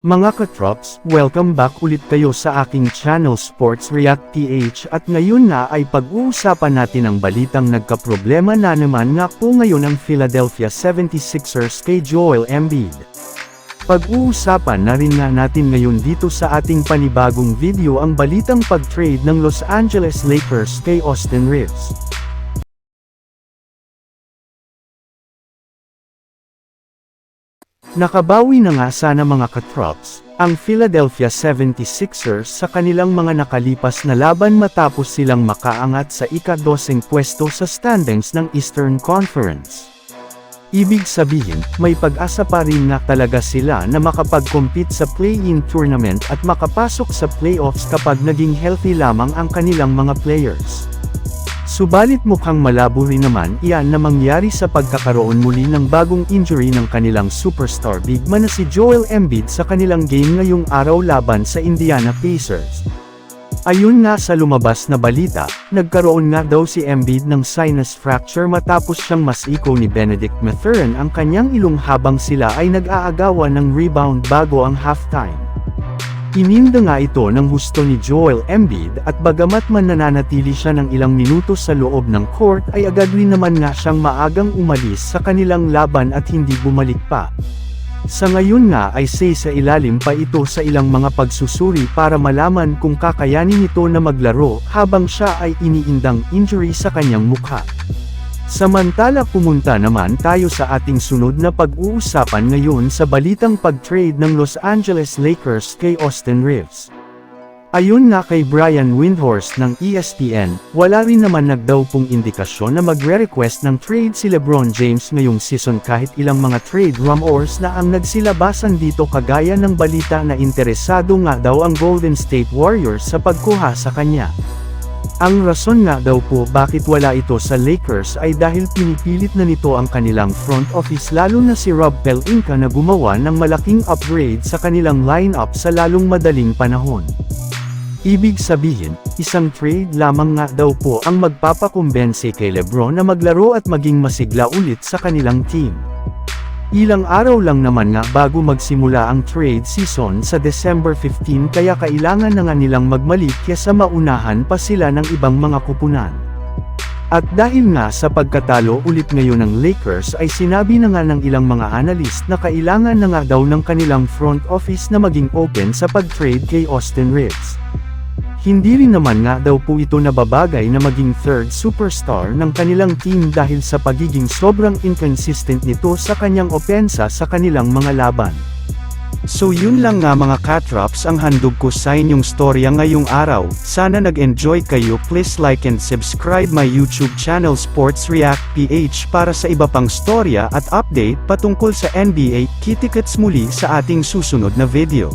Mga katrops, welcome back ulit kayo sa aking channel Sports React PH at ngayon na ay pag-uusapan natin ang balitang nagkaproblema na naman nga po ngayon ang Philadelphia 76ers kay Joel Embiid. Pag-uusapan na rin nga natin ngayon dito sa ating panibagong video ang balitang pag-trade ng Los Angeles Lakers kay Austin Reaves. Nakabawi na nga sana mga katrops, ang Philadelphia 76ers sa kanilang mga nakalipas na laban matapos silang makaangat sa ika-12 pwesto sa standings ng Eastern Conference. Ibig sabihin, may pag-asa pa rin na talaga sila na makapag-compete sa play-in tournament at makapasok sa playoffs kapag naging healthy lamang ang kanilang mga players. Subalit mukhang malabo rin naman iyan na mangyari sa pagkakaroon muli ng bagong injury ng kanilang superstar big man na si Joel Embiid sa kanilang game ngayong araw laban sa Indiana Pacers. Ayun nga sa lumabas na balita, nagkaroon nga daw si Embiid ng sinus fracture matapos siyang masiko ni Benedict Mathurin ang kanyang ilong habang sila ay nag-aagawan ng rebound bago ang halftime. Ininda nga ito ng husto ni Joel Embiid at bagamat man nananatili siya ng ilang minuto sa loob ng court ay agad rin naman nga siyang maagang umalis sa kanilang laban at hindi bumalik pa. Sa ngayon nga ay sa ilalim pa ito sa ilang mga pagsusuri para malaman kung kakayanin nito na maglaro habang siya ay iniindang injury sa kanyang mukha. Samantala pumunta naman tayo sa ating sunod na pag-uusapan ngayon sa balitang pag-trade ng Los Angeles Lakers kay Austin Reaves. Ayon nga kay Brian Windhorst ng ESPN, wala rin naman nagdaw pong indikasyon na magre-request ng trade si LeBron James ngayong season kahit ilang mga trade rumors na ang nagsilabasan dito kagaya ng balita na interesado nga daw ang Golden State Warriors sa pagkuha sa kanya. Ang rason nga daw po bakit wala ito sa Lakers ay dahil pinipilit na nito ang kanilang front office lalo na si Rob Pelinka na gumawa ng malaking upgrade sa kanilang lineup sa lalong madaling panahon. Ibig sabihin, isang trade lamang nga daw po ang magpapakumbense kay LeBron na maglaro at maging masigla ulit sa kanilang team. Ilang araw lang naman nga bago magsimula ang trade season sa December 15 kaya kailangan na nga nilang magmalit kaysa maunahan pa sila ng ibang mga kupunan. At dahil nga sa pagkatalo ulit ngayon ng Lakers ay sinabi na nga ng ilang mga analyst na kailangan na nga daw ng kanilang front office na maging open sa pag-trade kay Austin Reaves. Hindi rin naman nga daw po ito nababagay na maging third superstar ng kanilang team dahil sa pagiging sobrang inconsistent nito sa kanyang opensa sa kanilang mga laban. So yun lang nga mga katrops ang handog ko sa inyong storya ngayong araw. Sana nag-enjoy kayo. Please like and subscribe my YouTube channel Sports React PH para sa iba pang storya at update patungkol sa NBA. Kita-kits muli sa ating susunod na video.